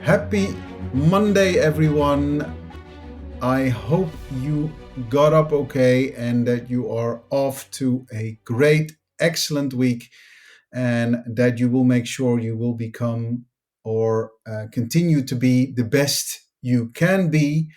Happy Monday, everyone. I hope you got up okay and that you are off to a great, excellent week, and that you will make sure you will become or continue to be the best you can be.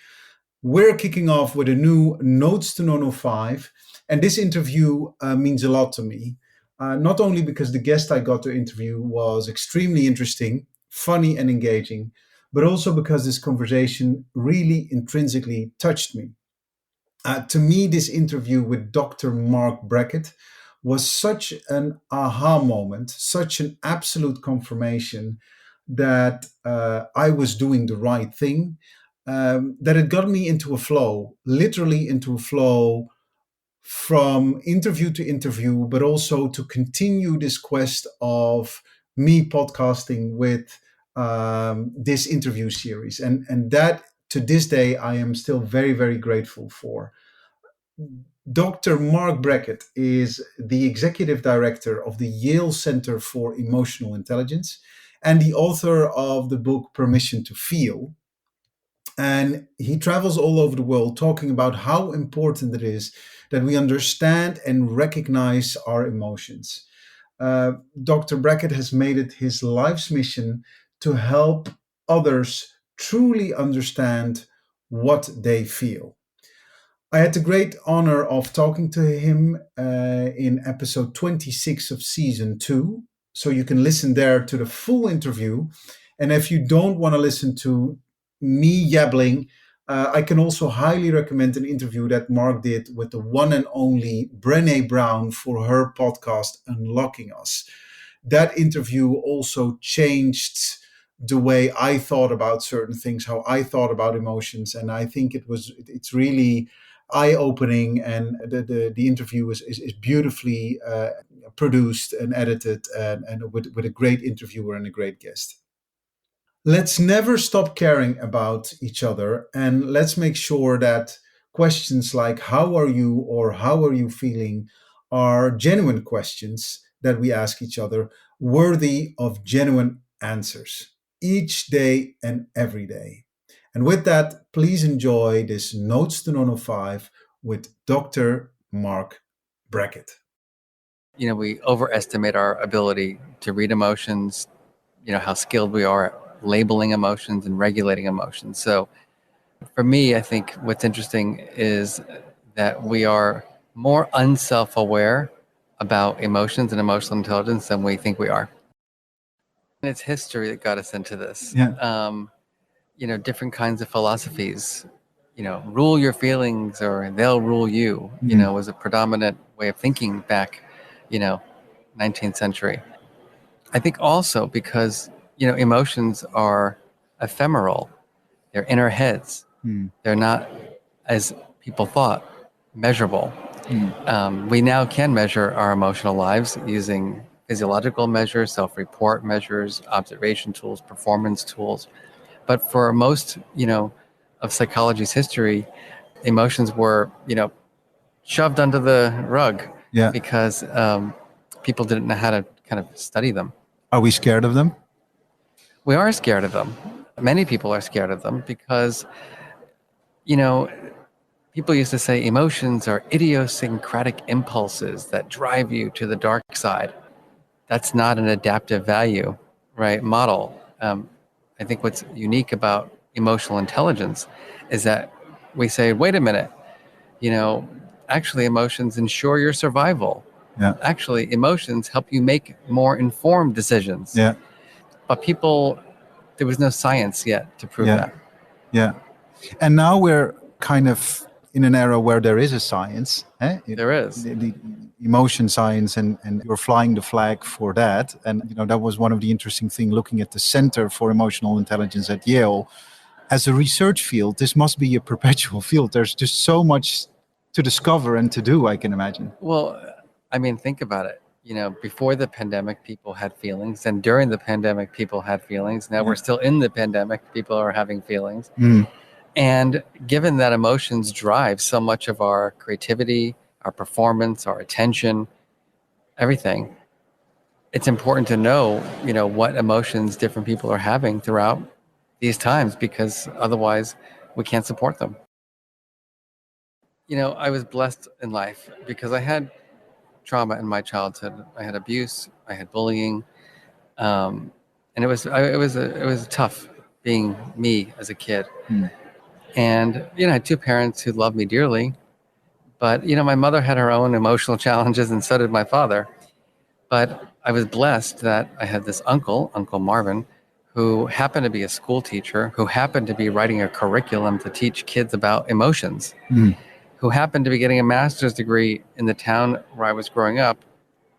We're kicking off with a new Notes to Nono 5, and this interview means a lot to me. Not only because the guest I got to interview was extremely interesting, funny, and engaging, but also because this conversation really intrinsically touched me. To me, this interview with Dr. Marc Brackett was such an aha moment, such an absolute confirmation that I was doing the right thing, that it got me into a flow, literally into a flow from interview to interview, but also to continue this quest of me podcasting with this interview series. And that to this day, I am still very, very grateful for. Dr. Marc Brackett is the executive director of the Yale Center for Emotional Intelligence and the author of the book Permission to Feel. And he travels all over the world talking about how important it is that we understand and recognize our emotions. Dr. Brackett has made it his life's mission to help others truly understand what they feel. I had the great honor of talking to him in episode 26 of season 2. So you can listen there to the full interview. And if you don't want to listen to me yabbling, I can also highly recommend an interview that Marc did with the one and only Brene Brown for her podcast, Unlocking Us. That interview also changed the way I thought about certain things, how I thought about emotions. And I think it's really eye-opening, and the interview is beautifully produced and edited, and with a great interviewer and a great guest. Let's never stop caring about each other, and let's make sure that questions like how are you or how are you feeling are genuine questions that we ask each other, worthy of genuine answers each day and every day. And with that, please enjoy this Notes to Nono 5 with Dr. Marc Brackett. We overestimate our ability to read emotions, how skilled we are at labeling emotions and regulating emotions. So for me, I think what's interesting is that we are more unself-aware about emotions and emotional intelligence than we think we are. And it's history that got us into this. Yeah. Different kinds of philosophies, rule your feelings or they'll rule you, was a predominant way of thinking back, 19th century. I think also because, emotions are ephemeral. They're in our heads. They're not, as people thought, measurable. We now can measure our emotional lives using physiological measures, self-report measures, observation tools, performance tools. But for most, of psychology's history, emotions were, shoved under the rug because people didn't know how to kind of study them. Are we scared of them? We are scared of them. Many people are scared of them because, people used to say emotions are idiosyncratic impulses that drive you to the dark side. That's not an adaptive value, right, model. I think what's unique about emotional intelligence is that we say, wait a minute, actually emotions ensure your survival. Yeah. Actually, emotions help you make more informed decisions. Yeah. But there was no science yet to prove that. Yeah. And now we're kind of in an era where there is a science. There is. The emotion science, and you're flying the flag for that. And, that was one of the interesting things looking at the Center for Emotional Intelligence at Yale. As a research field, this must be a perpetual field. There's just so much to discover and to do, I can imagine. Well, think about it. Before the pandemic, people had feelings, and during the pandemic, people had feelings. Now we're still in the pandemic, people are having feelings. And given that emotions drive so much of our creativity, our performance, our attention, everything, it's important to know, what emotions different people are having throughout these times, because otherwise we can't support them. I was blessed in life because I had trauma in my childhood. I had abuse, I had bullying, and it was tough being me as a kid. And I had two parents who loved me dearly, but my mother had her own emotional challenges, and so did my father. But I was blessed that I had this uncle, Uncle Marvin, who happened to be a school teacher, who happened to be writing a curriculum to teach kids about emotions, who happened to be getting a master's degree in the town where I was growing up,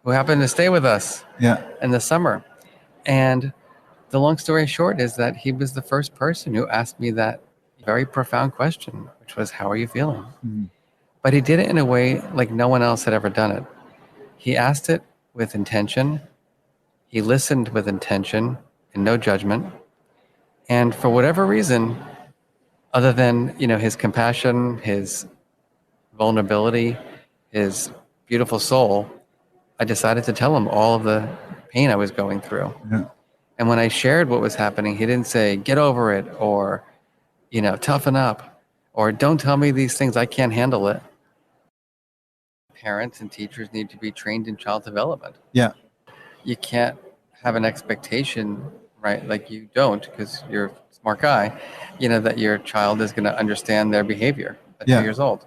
who happened to stay with us in the summer. And the long story short is that he was the first person who asked me that very profound question, which was, how are you feeling? But he did it in a way like no one else had ever done it. He asked it with intention. He listened with intention and no judgment. And for whatever reason, other than, his compassion, his vulnerability, his beautiful soul, I decided to tell him all of the pain I was going through. And when I shared what was happening, he didn't say, get over it, or, toughen up, or don't tell me these things, I can't handle it. Parents and teachers need to be trained in child development. You can't have an expectation, right? Like you don't, because you're a smart guy, that your child is going to understand their behavior at 2 years old.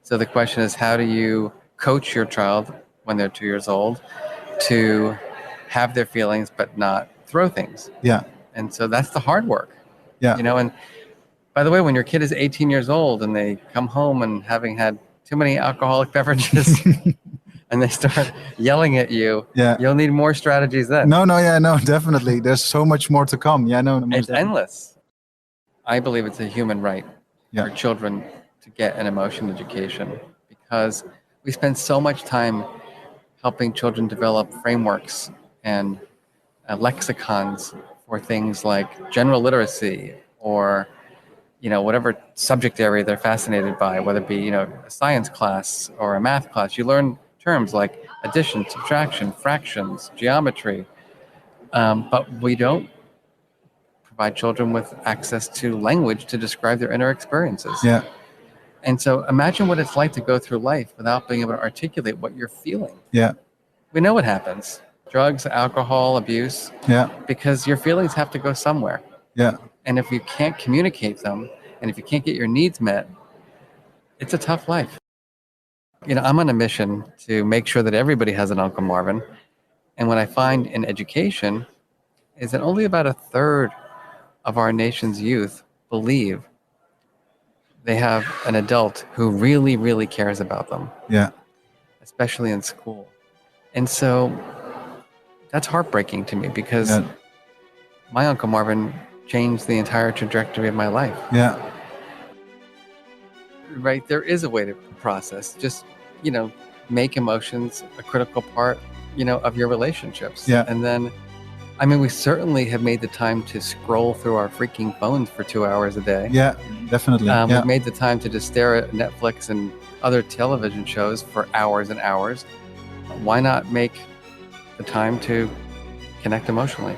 So the question is, how do you coach your child when they're 2 years old to have their feelings but not throw things? And so that's the hard work. And by the way, when your kid is 18 years old and they come home and having had too many alcoholic beverages and they start yelling at you, you'll need more strategies then. No, definitely. There's so much more to come. It's endless. I believe it's a human right for children to get an emotion education, because we spend so much time helping children develop frameworks and lexicons for things like general literacy, or whatever subject area they're fascinated by, whether it be a science class or a math class. You learn terms like addition, subtraction, fractions, geometry, but we don't provide children with access to language to describe their inner experiences. And so imagine what it's like to go through life without being able to articulate what you're feeling. We know what happens: drugs, alcohol, abuse, because your feelings have to go somewhere. And if you can't communicate them, and if you can't get your needs met, it's a tough life. I'm on a mission to make sure that everybody has an Uncle Marvin. And what I find in education is that only about a third of our nation's youth believe they have an adult who really, really cares about them. Especially in school. And so that's heartbreaking to me, because my Uncle Marvin changed the entire trajectory of my life. Right? There is a way to process. Just, make emotions a critical part, of your relationships. And then, we certainly have made the time to scroll through our freaking phones for 2 hours a day. Definitely. We've made the time to just stare at Netflix and other television shows for hours and hours. Why not make the time to connect emotionally?